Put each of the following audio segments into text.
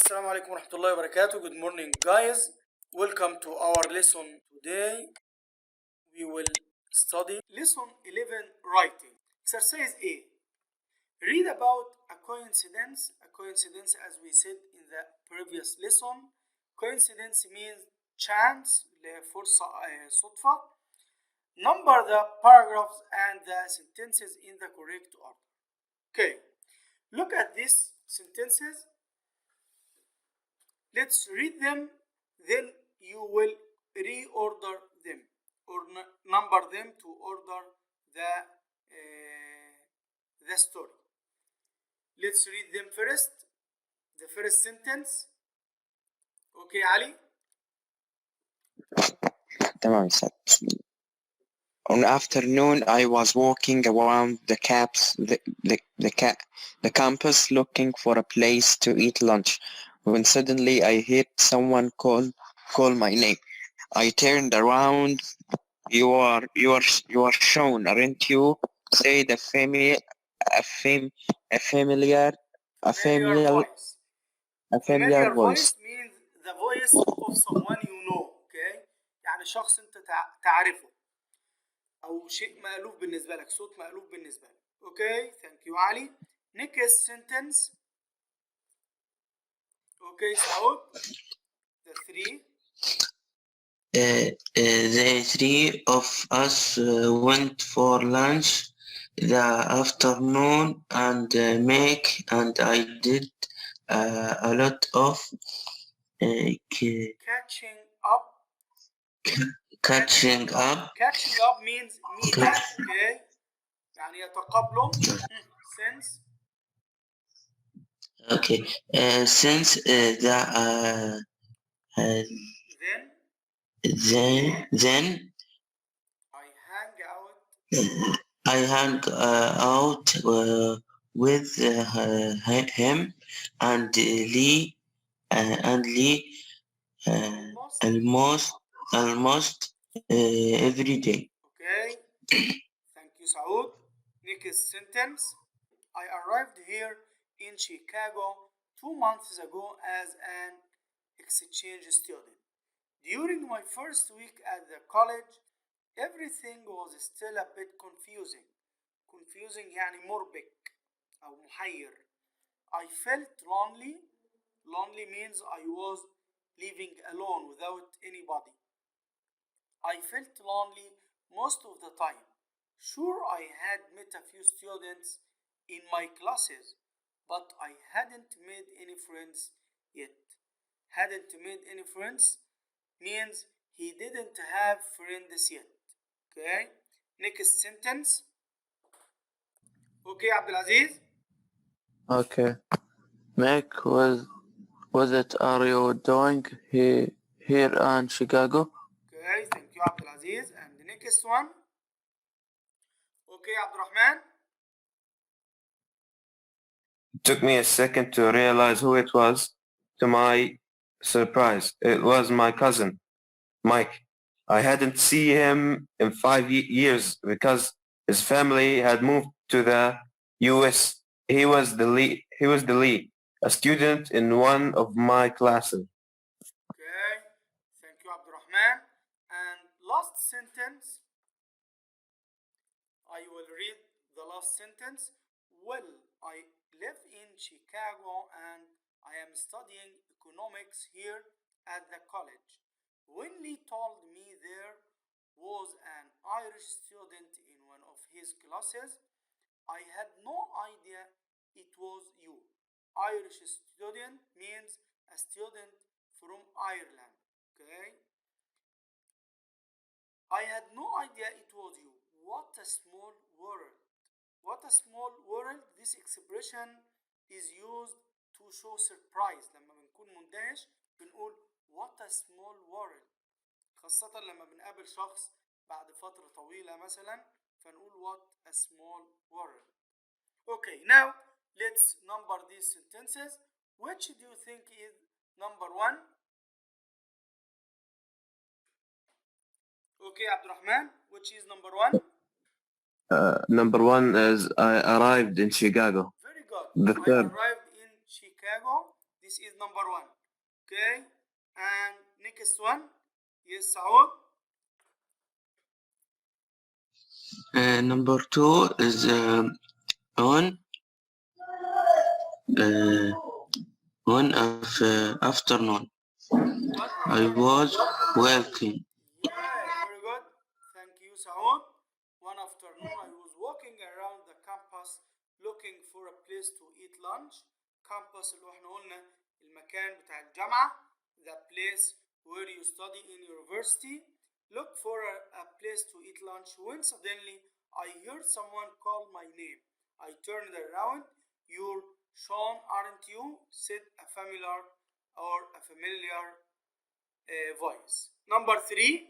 Assalamu alaikum warahmatullahi wabarakatuh. Good morning, guys. Welcome to our lesson today. We will study lesson 11, writing. Exercise A. Read about a coincidence. A coincidence, as we said in the previous lesson, coincidence means chance, فرصة صدفة. Number the paragraphs and the sentences in the correct order. Okay, look at these sentences. Let's read them, then you will reorder them or number them to order the story. Let's read them first. The first sentence. Okay, Ali? تمام يا أستاذ. On afternoon, I was walking around the campus looking for a place to eat lunch. When suddenly I heard someone call my name. I turned around. You are shown, aren't you? Said a familiar voice. familiar voice. Means the voice of someone you know. Okay? يعني شخص انت تعرفه او شيء مألوف بالنسبة لك، صوت مألوف بالنسبة لك. Okay, thank you Ali. Next sentence. Okay, Saud. The three. The three of us went for lunch the afternoon and I did a lot of catching up. Catching up means meeting. Okay. يعني يتقابلوا. Since. Okay. Since then I hang out with him and Lee almost every day. Okay. Thank you, Saud. Next sentence. I arrived here in Chicago 2 months ago as an exchange student. During my first week at the college, everything was still a bit confusing. Confusing يعني مربك أو محير. I felt lonely. Lonely means I was living alone without anybody. I felt lonely most of the time. Sure, I had met a few students in my classes, but I hadn't made any friends yet. Hadn't made any friends means he didn't have friends yet. Okay, next sentence. Okay, Abdulaziz. Okay. Mick, was it are you doing here in Chicago? Okay, thank you, Abdulaziz. And the next one. Okay, Abdurrahman. It took me a second to realize who it was. To my surprise, it was my cousin, Mike. I hadn't seen him in 5 years because his family had moved to the US. He was the lead, a student in one of my classes. Okay, thank you, Abdurrahman. And last sentence. I will read the last sentence. Well, I live in Chicago and I am studying economics here at the college. When Lee told me there was an Irish student in one of his classes, I had no idea it was you. Irish student means a student from Ireland. Okay? I had no idea it was you. What a small world. What a small world. This expression is used to show surprise. لما بنكون مندهش بنقول what a small world. خاصة لما بنقابل شخص بعد فترة طويلة مثلا فنقول what a small world. Okay, now let's number these sentences. Which do you think is number one? Okay, Abdurrahman, which is number one? Number one is I arrived in Chicago. Very good. The third. I arrived in Chicago. This is number 1. Okay, and next one. Yes, Saud. Number 2 is one of afternoon. What? I was working. Yeah, very good. Thank you, Saud. One afternoon, I was walking around the campus looking for a place to eat lunch. Campus اللي احنا قلنا المكان بتاع الجامعة. The place where you study in university. Look for a place to eat lunch when suddenly I heard someone call my name. I turned around. You're Sean, aren't you? Said a familiar voice. Number 3.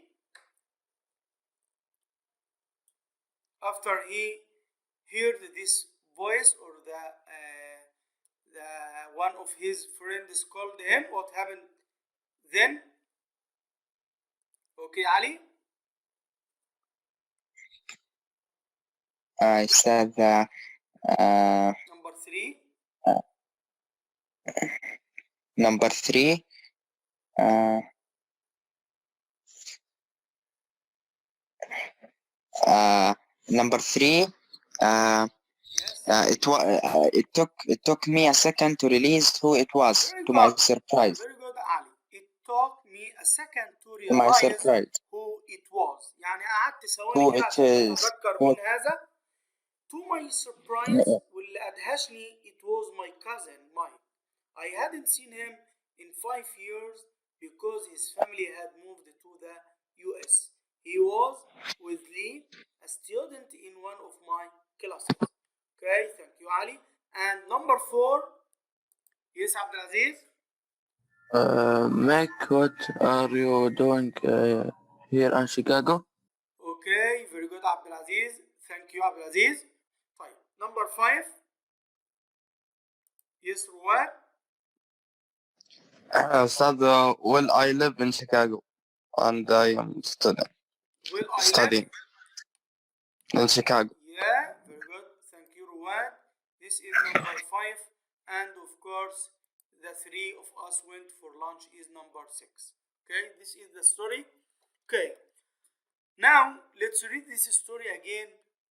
After he heard this voice or the one of his friends called him, what happened then? Okay, Ali. I said that Number 3. number 3 number 3 Yes. it took me a second to realize who it was. Very To my good. surprise. Very good, Ali. It took me a second to To my realize surprise. who it was. يعني قعدت ثواني Who كده it عشان is. أتذكر Who من هذا. To my surprise, واللي أدهشني, it was my cousin Mike. I hadn't seen him in 5 years because his family had moved to the US. He was with Lee, a student in one of my classes. Okay, thank you, Ali. And number 4. Yes, Abdulaziz. Mac, what are you doing here in Chicago? Okay, very good, Abdulaziz. Thank you, Abdulaziz. طيب, number 5. Yes, Ruwan. Well, I live in Chicago and I am Will I studying in Chicago. Yeah, very good. Thank you, Ruwan. This is number 5. And of course, the 3 of us went for lunch is number 6. Okay, this is the story. Okay, now let's read this story again,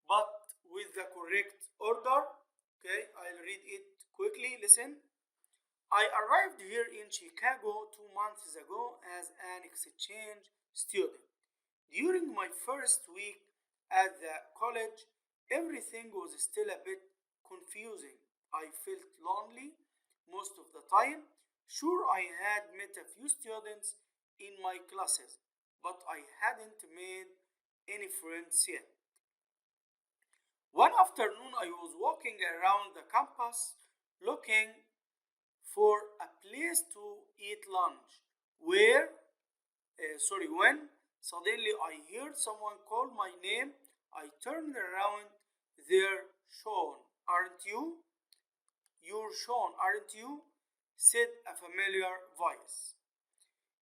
but with the correct order. Okay, I'll read it quickly. Listen. I arrived here in Chicago 2 months ago as an exchange student. During my first week at the college, everything was still a bit confusing. I felt lonely most of the time. Sure, I had met a few students in my classes, but I hadn't made any friends yet. One afternoon, I was walking around the campus looking for a place to eat lunch when suddenly I heard someone call my name. I turned around. There, Sean, aren't you? You're Sean, aren't you? Said a familiar voice.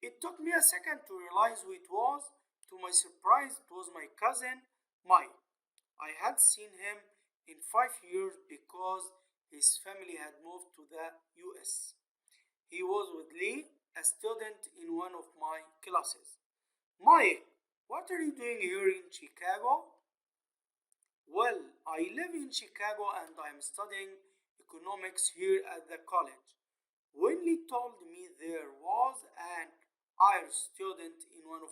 It took me a second to realize who it was. To my surprise, it was my cousin Mike. I had seen him in 5 years because his family had moved to the US. He was with Lee, a student in one of my classes. Mike, what are you doing here in Chicago? Well, I live in Chicago and I'm studying economics here at the college. When Lee told me there was an Irish student in one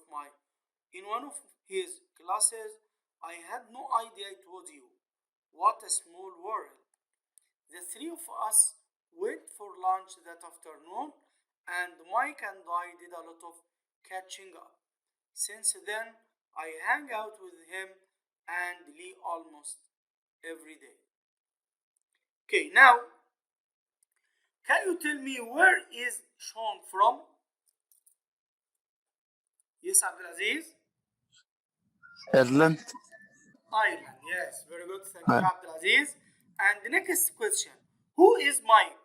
of his classes, I had no idea it was you. What a small world. The 3 of us went for lunch that afternoon, and Mike and I did a lot of catching up. Since then, I hang out with him and Lee almost every day. Okay, now, can you tell me where is Sean from? Yes, Abdulaziz? Ireland. Ireland, yes, very good. Thank you, Abdulaziz. And the next question, who is Mike?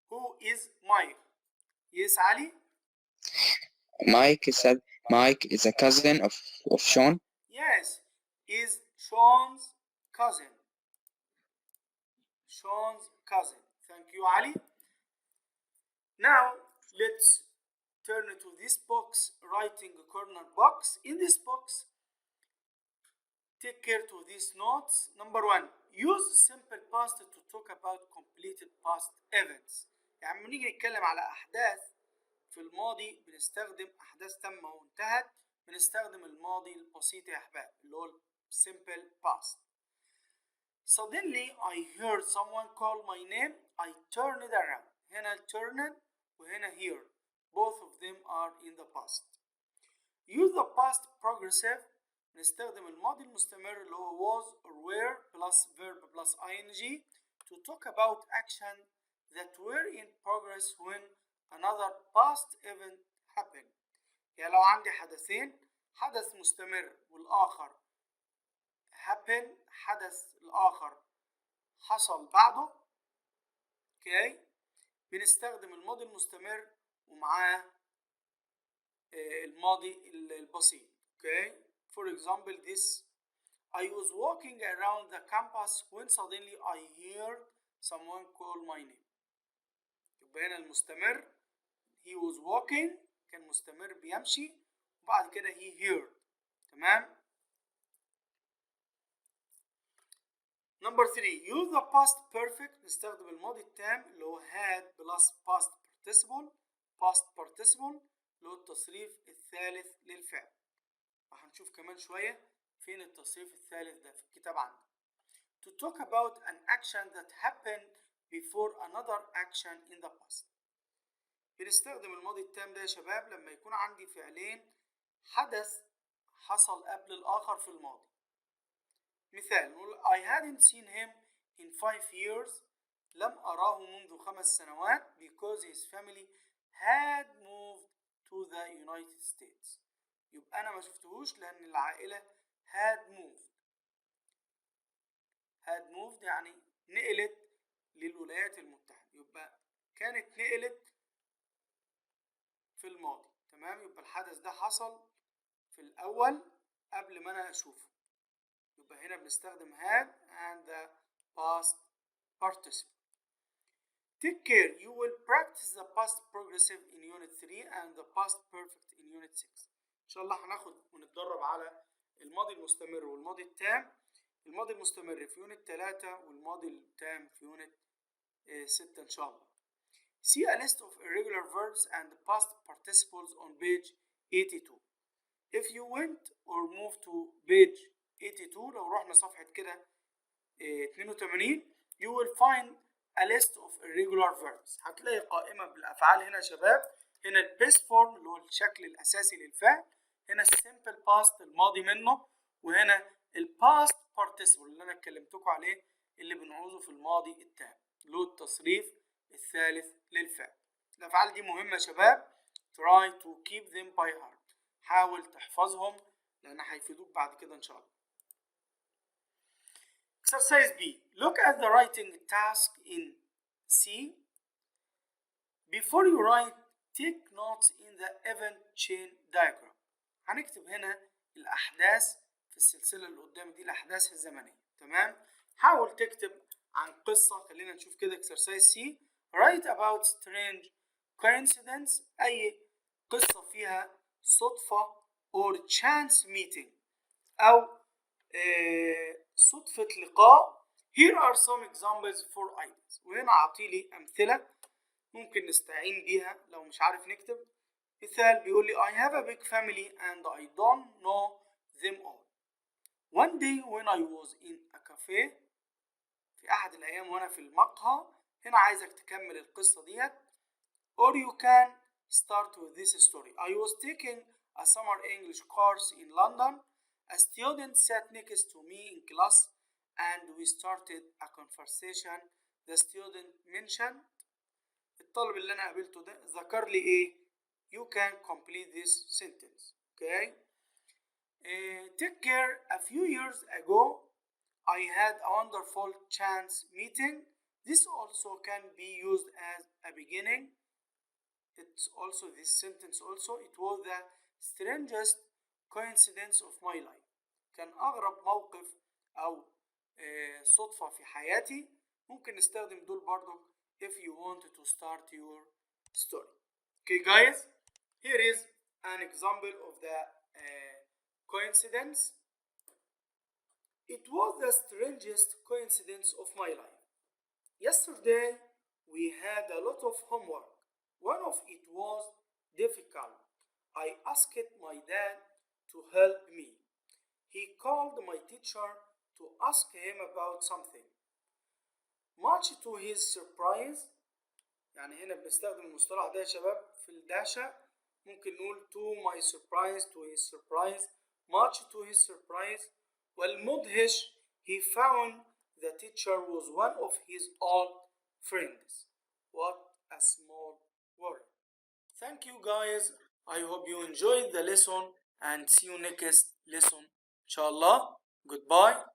Who is Mike? Yes, Ali? Mike is a cousin of Sean. Yes, is Sean's cousin. Sean's cousin. Thank you, Ali. Now let's turn to this box, writing corner box. In this box, take care to these notes. Number 1, use simple past to talk about completed past events. يعني لما نيجي نتكلم على أحداث في الماضي بنستخدم أحداث تم وانتهت، بنستخدم الماضي البسيط يا أحباب اللي هو simple past. Suddenly I heard someone call my name. I turned around. هنا turned وهنا here. Both of them are in the past. Use the past progressive. نستخدم الماضي المستمر اللي هو was or were plus verb plus ing to talk about action that were in progress when another past event happened. يعني لو عندي حدثين، حدث مستمر والآخر happen، حدث الآخر حصل بعده، اوكي، بنستخدم الماضي المستمر ومعاه الماضي البسيط. اوكي. For example, this: I was walking around the campus when suddenly I heard someone call my name. يبقى هنا المستمر he was walking كان مستمر بيمشي، وبعد كده he heard. تمام. Number 3, use the past perfect. نستخدم الماضي التام اللي هو had plus past participle اللي هو التصريف الثالث للفعل. وهنشوف كمان شوية فين التصريف الثالث ده في الكتاب عندنا. To talk about an action that happened before another action in the past. بنستخدم الماضي التام ده يا شباب لما يكون عندي فعلين حدث حصل قبل الآخر في الماضي. مثال نقول I hadn't seen him in 5 years. لم أراه منذ 5 سنوات because his family had moved to the United States. يبقى أنا ما شفتهوش لأن العائلة had moved يعني نقلت للولايات المتحدة، يبقى كانت نقلت في الماضي. تمام. يبقى الحدث ده حصل في الأول قبل ما أنا أشوفه، يبقى هنا بنستخدم had and the past participle. Take care, you will practice the past progressive in unit 3 and the past perfect in unit 6. إن شاء الله هناخد ونتدرب على الماضي المستمر والماضي التام. الماضي المستمر في يونت 3 والماضي التام في يونت 6 إن شاء الله. See a list of irregular verbs and past participles on page 82. If you went or moved to page 82، لو رحنا صفحة كده 82، you will find a list of irregular verbs. هتلاقي قائمة بالأفعال هنا يا شباب. هنا البيس فورم اللي هو الشكل الأساسي للفعل، هنا السيمبل باست الماضي منه، وهنا الباست بارتيسيبل اللي أنا اتكلمتكم عليه اللي بنعوزه في الماضي التام اللي هو التصريف الثالث للفعل. الأفعال دي مهمة يا شباب. try to keep them by heart. حاول تحفظهم لأن هيفيدوك بعد كده إن شاء الله. Exercise B. Look at the writing task in C. Before you write, take notes in the event chain diagram. هنكتب هنا الأحداث في السلسلة اللي قدام دي، الأحداث الزمنية. تمام. حاول تكتب عن قصة. خلينا نشوف كده exercise C. Write about strange coincidence. أي قصة فيها صدفة or chance meeting أو صدفة لقاء. Here are some examples for items. وهنا أعطيلي أمثلة ممكن نستعين بيها لو مش عارف نكتب. مثال بيقول لي I have a big family and I don't know them all. One day when I was in a cafe. في أحد الأيام وأنا في المقهى. هنا عايزك تكمل القصة ديت. Or you can start with this story. I was taking a summer English course in London. A student sat next to me in class and we started a conversation. The student mentioned. الطالب اللي أنا قابلته ده ذكر لي إيه؟ You can complete this sentence. Okay. Take care. A few years ago, I had a wonderful chance meeting. This also can be used as a beginning. It's also this sentence also. It was the strangest coincidence of my life. كان أغرب موقف أو صدفة في حياتي. ممكن نستخدم دول برضو if you want to start your story. Okay guys, here is an example of the coincidence. It was the strangest coincidence of my life. Yesterday we had a lot of homework. One of it was difficult. I asked my dad to help me. He called my teacher to ask him about something. Much to his surprise، يعني هنا بنستخدم المصطلح ده يا شباب في الدهشة، ممكن نقول to my surprise, to his surprise, much to his surprise. والمدهش he found the teacher was one of his old friends. What a small world. Thank you guys. I hope you enjoyed the lesson and see you next lesson. Inshallah. Goodbye.